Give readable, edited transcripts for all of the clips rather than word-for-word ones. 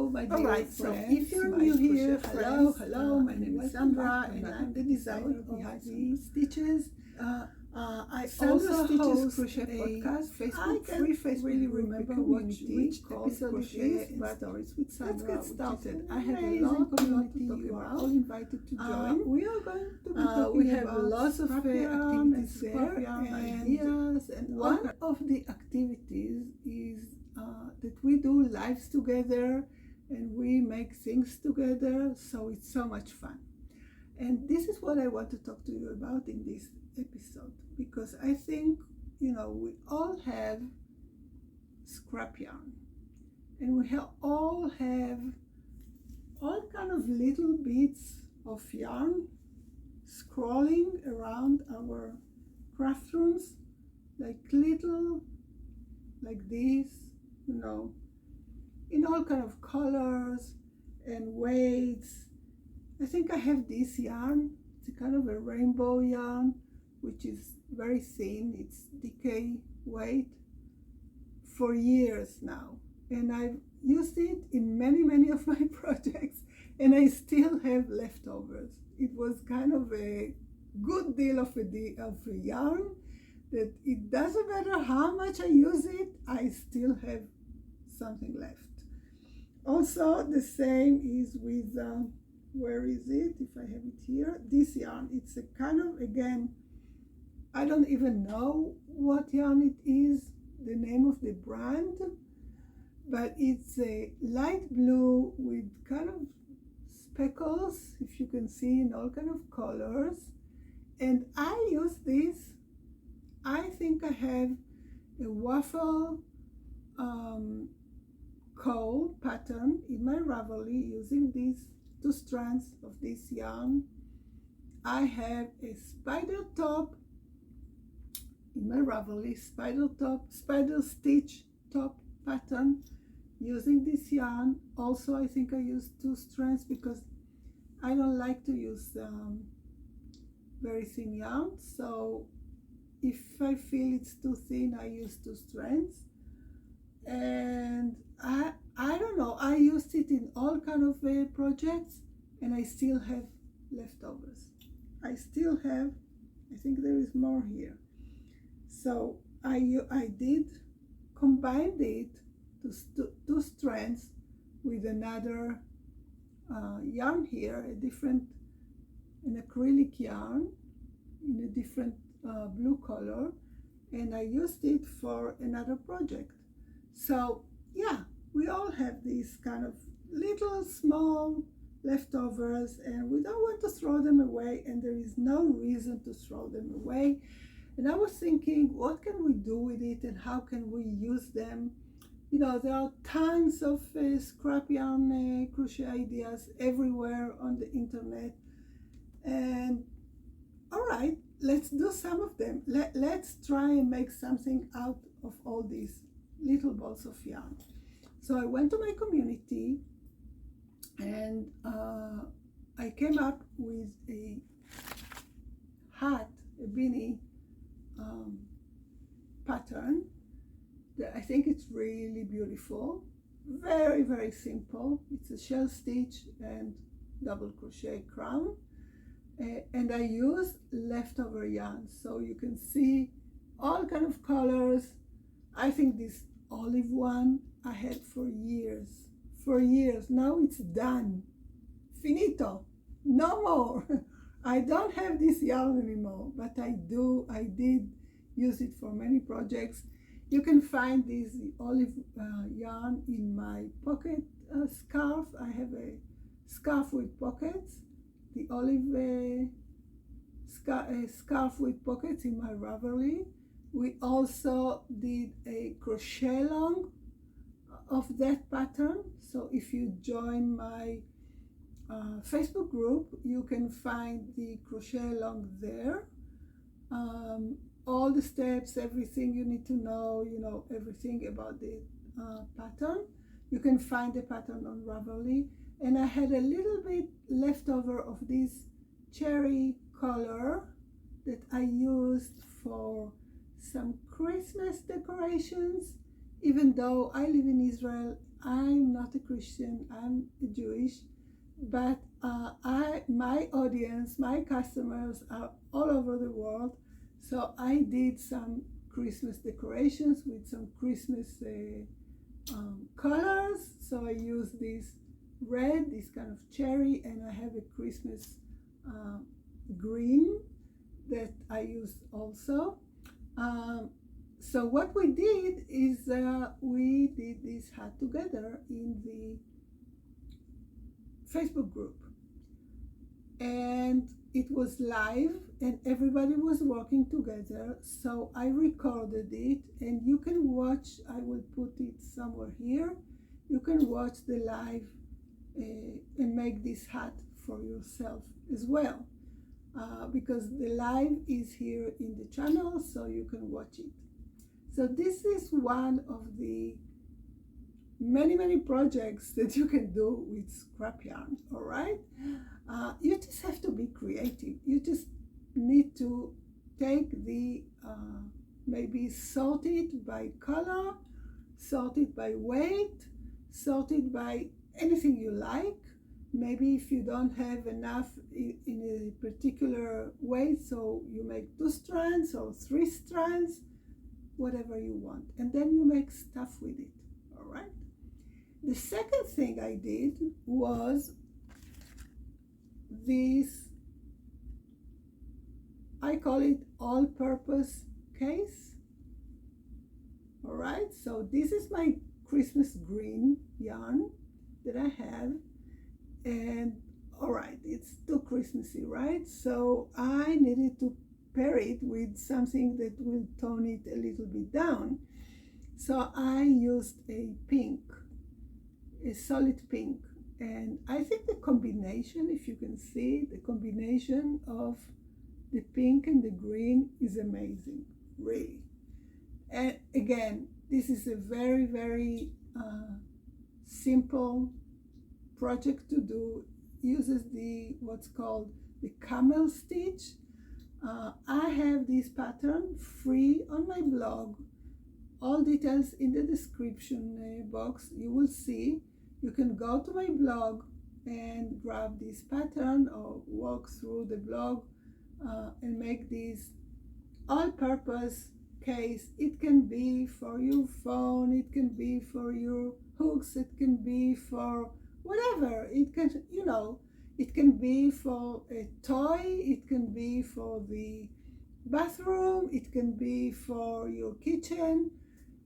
Hello, my dear Alright, friends. so if you're new here, hello, my name is Sandra and I'm the designer behind SandraStitches. I also host Crochet podcast, Facebook free Facebook really remember which episode Crochet and Stories with Sandra. Let's get started. I have a lot community. You are all invited to join. We are going to be talking about lots of activities there and ideas. And one of the activities is that we do lives together and we make things together, so it's so much fun. And this is what I want to talk to you about in this episode, because I think, we all have scrap yarn and we all have all kind of little bits of yarn scrolling around our craft rooms, like this, in all kind of colors and weights. I think I have this yarn. It's a kind of a rainbow yarn, which is very thin. It's decay weight for years now. And I've used it in many of my projects, and I still have leftovers. It was kind of a good deal of a yarn that it doesn't matter how much I use it, I still have something left. Also, the same is with, where is it? If I have it here, this yarn. It's a kind of, again, I don't even know what yarn it is, the name of the brand, but it's a light blue with kind of speckles, if you can see, in all kind of colors. And I use this. I think I have a waffle cowl pattern in my Ravelry using these 2 strands of this yarn. I have a spider top in my Ravelry, spider stitch top pattern using this yarn. Also, I think I use 2 strands because I don't like to use very thin yarn. So if I feel it's too thin, I use 2 strands. And I don't know, I used it in all kind of projects, and I still have leftovers. I think there is more here. So I did combine it to 2 strands with another yarn here, an acrylic yarn in a different blue color, and I used it for another project. So yeah, we all have these kind of little small leftovers, and we don't want to throw them away, and there is no reason to throw them away. And I was thinking, what can we do with it and how can we use them? There are tons of scrap yarn crochet ideas everywhere on the internet, and all right, let's do some of them. Let's try and make something out of all these little balls of yarn. So I went to my community and I came up with a hat, a beanie pattern that I think it's really beautiful. Very simple. It's a shell stitch and double crochet crown. And I use leftover yarn, so you can see all kind of colors. I think this olive one I had for years. Now it's done. Finito. No more. I don't have this yarn anymore, but I did use it for many projects. You can find this olive yarn in my pocket scarf. I have a scarf with pockets. The olive scarf with pockets in my Ravelry. We also did a crochet along of that pattern. So if you join my Facebook group, you can find the crochet along there. All the steps, everything you need to know, everything about the pattern. You can find the pattern on Ravelry. And I had a little bit leftover of this cherry color that I used for some Christmas decorations. Even though I live in Israel, I'm not a Christian, I'm Jewish, but my audience, my customers are all over the world. So I did some Christmas decorations with some Christmas colors. So I use this red, this kind of cherry, and I have a Christmas green that I used also. So what we did is we did this hat together in the Facebook group, and it was live and everybody was working together. So I recorded it, and you can watch. I will put it somewhere here. You can watch the live and make this hat for yourself as well, because the live is here in the channel, so you can watch it. So this is one of the many projects that you can do with scrap yarn. All right, you just have to be creative. You just need to take the maybe sort it by color, sort it by weight, sort it by anything you like. Maybe if you don't have enough in a particular weight, so you make 2 strands or 3 strands, whatever you want, and then you make stuff with it. All right. The second thing I did was this, I call it all-purpose case. All right, so this is my Christmas green yarn that I have, and all right, it's too Christmassy, right? So I needed to pair it with something that will tone it a little bit down. So I used a pink, a solid pink, and I think the combination, if you can see, the combination of the pink and the green is amazing, really. And again, this is a very simple project to do. Uses the what's called the camel stitch. I have this pattern free on my blog. All details in the description box. You will see. You can go to my blog and grab this pattern or walk through the blog and make this all-purpose case. It can be for your phone, it can be for your hooks, it can be for whatever. It can, you know, it can be for a toy, it can be for the bathroom, it can be for your kitchen.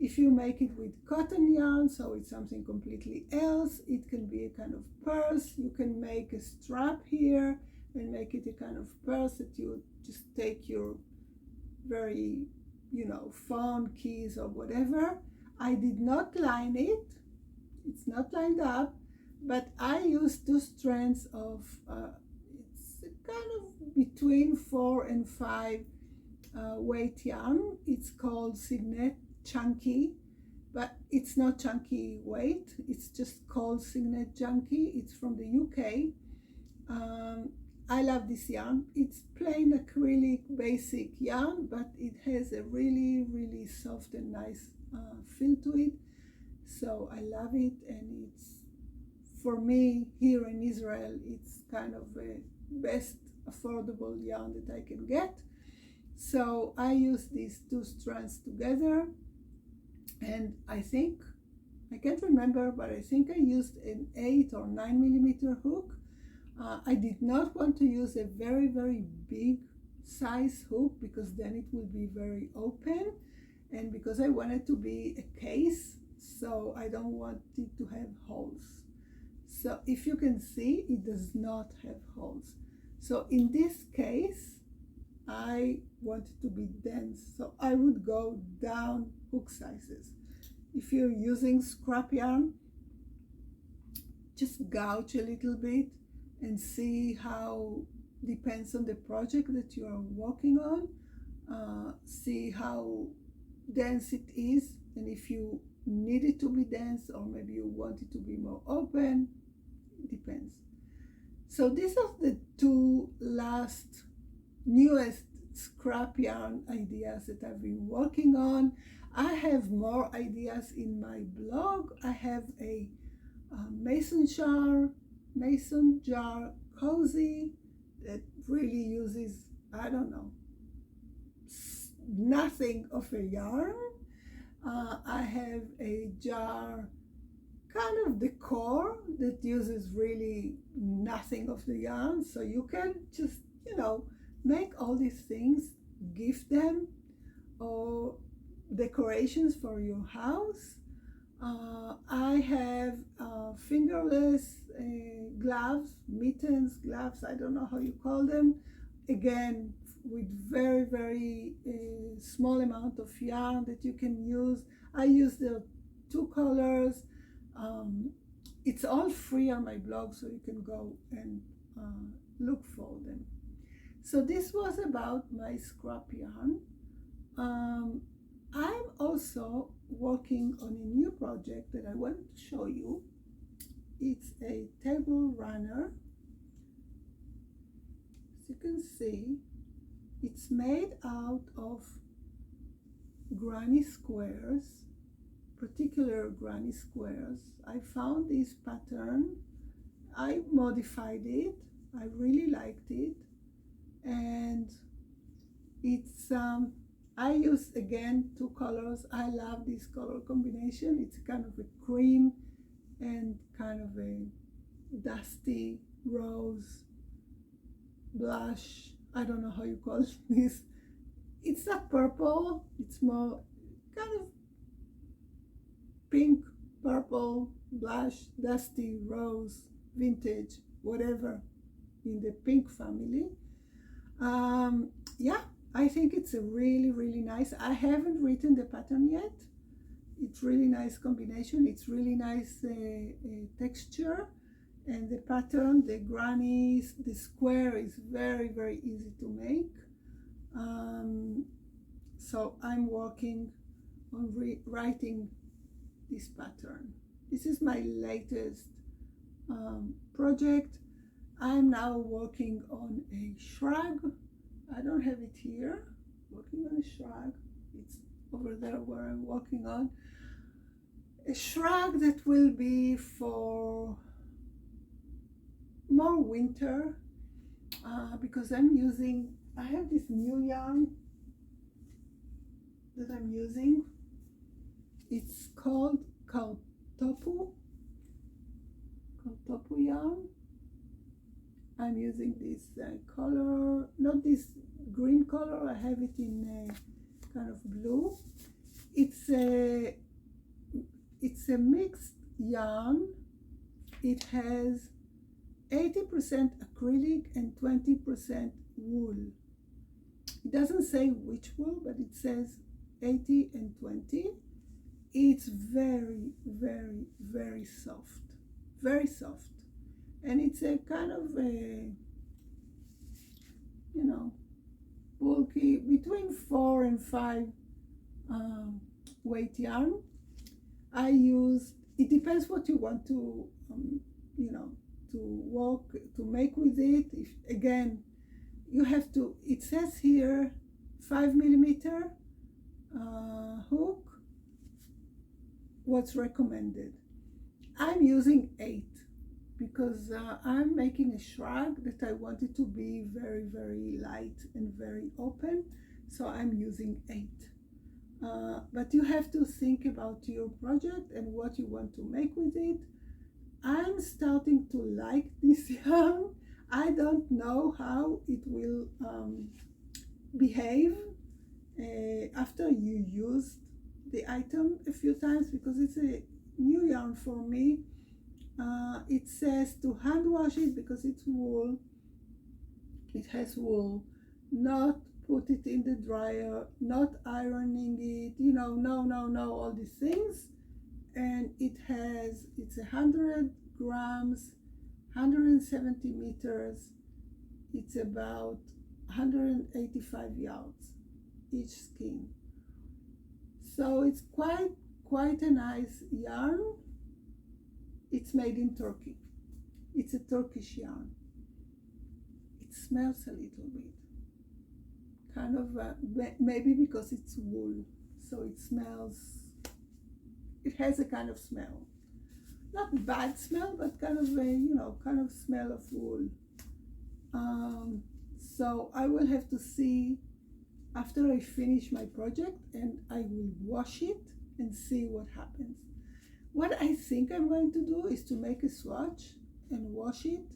If you make it with cotton yarn, so it's something completely else, it can be a kind of purse. You can make a strap here and make it a kind of purse that you just take your very, you know, phone, keys or whatever. I did not line it. It's not lined up, but I used 2 strands of, it's kind of between 4 and 5 weight yarn. It's called Signet Chunky, but it's not chunky weight. It's just called Signet Chunky. It's from the UK. I love this yarn. It's plain acrylic basic yarn, but it has a really soft and nice feel to it. So I love it, and it's, for me here in Israel, it's kind of the best affordable yarn that I can get. So I use these 2 strands together, and I think, I can't remember, but I think I used an 8 or 9 millimeter hook. I did not want to use a very big size hook, because then it will be very open, and because I want it to be a case, so I don't want it to have holes. So if you can see, it does not have holes. So in this case, I want it to be dense, so I would go down hook sizes. If you're using scrap yarn, just gouge a little bit and see how, depends on the project that you are working on, see how dense it is, and if you need it to be dense, or maybe you want it to be more open, it depends. So these are the 2 newest scrap yarn ideas that I've been working on. I have more ideas in my blog. I have a mason jar cozy that really uses, I don't know, nothing of a yarn. I have a jar kind of decor that uses really nothing of the yarn, so you can just, you know, make all these things, gift them, or decorations for your house. I have fingerless gloves, mittens, gloves, I don't know how you call them. Again, with very, very small amount of yarn that you can use. I use the 2 colors. It's all free on my blog, so you can go and look for them. So this was about my scrap yarn. I'm also working on a new project that I want to show you. It's a table runner. As you can see, it's made out of granny squares, particular granny squares. I found this pattern, I modified it, I really liked it, and it's I use again 2 colors. I love this color combination. It's kind of a cream and kind of a dusty rose blush. I don't know how you call this. It's not purple, it's more kind of pink, purple, blush, dusty, rose, vintage, whatever in the pink family. Yeah, I think it's a really, really nice. I haven't written the pattern yet. It's really nice combination. It's really nice texture. And the pattern, the grannies, the square is very, very easy to make. So I'm working on writing this pattern. This is my latest project. I'm now working on a shrug. I don't have it here. Working on a shrug. It's over there where I'm working on. A shrug that will be for more winter, because I have this new yarn that I'm using. It's called Kaltopu yarn. I'm using this color, not this green color, I have it in a kind of blue. It's a mixed yarn. It has 80% acrylic and 20% wool. It doesn't say which wool, but it says 80 and 20. It's very, very, very soft. Very soft. And it's a kind of a, you know, bulky, between 4 and 5 weight yarn. I use, it depends what you want to, you know, to make with it. If, again, you have to, it says here 5mm hook, what's recommended. I'm using 8 because I'm making a shrug that I want it to be very, very light and very open, so I'm using 8. But you have to think about your project and what you want to make with it. I'm starting to like this yarn. I don't know how it will behave after you use the item a few times, because it's a new yarn for me. It says to hand wash it because it's wool. It has wool. Not put it in the dryer, not ironing it, you know, no, all these things. And it's 100 grams, 170 meters. It's about 185 yards each skein. So it's quite a nice yarn. It's made in Turkey. It's a Turkish yarn. It smells a little bit. Kind of, maybe because it's wool. so it smells, it has a kind of smell. Not bad smell, but kind of a, you know, kind of smell of wool. So I will have to see after I finish my project, and I will wash it and see what happens. What I think I'm going to do is to make a swatch and wash it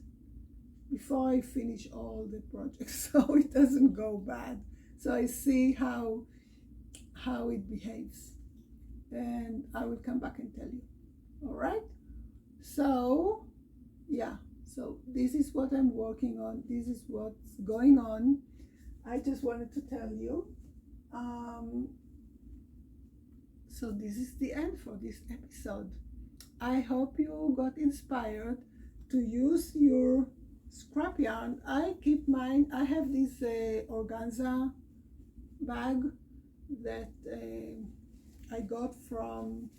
before I finish all the projects, so it doesn't go bad. So I see how it behaves, and I will come back and tell you. All right? So yeah, so this is what I'm working on. This is what's going on. I just wanted to tell you. So this is the end for this episode. I hope you got inspired to use your scrap yarn. I keep mine. I have this organza bag that I got from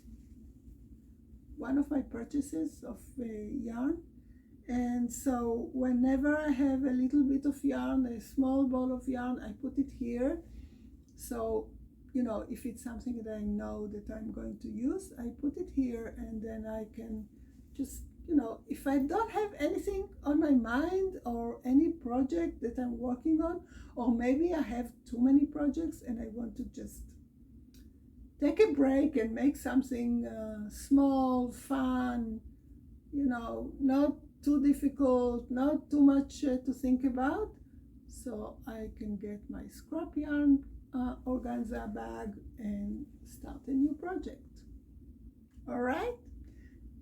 one of my purchases of yarn. And so whenever I have a little bit of yarn, a small ball of yarn, I put it here. So, you know, if it's something that I know that I'm going to use, I put it here, and then I can just, you know, if I don't have anything on my mind or any project that I'm working on, or maybe I have too many projects and I want to just take a break and make something small, fun, you know, not too difficult, not too much to think about, so I can get my scrap yarn organza bag and start a new project. All right?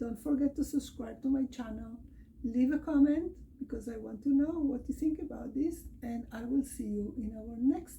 Don't forget to subscribe to my channel. Leave a comment because I want to know what you think about this, and I will see you in our next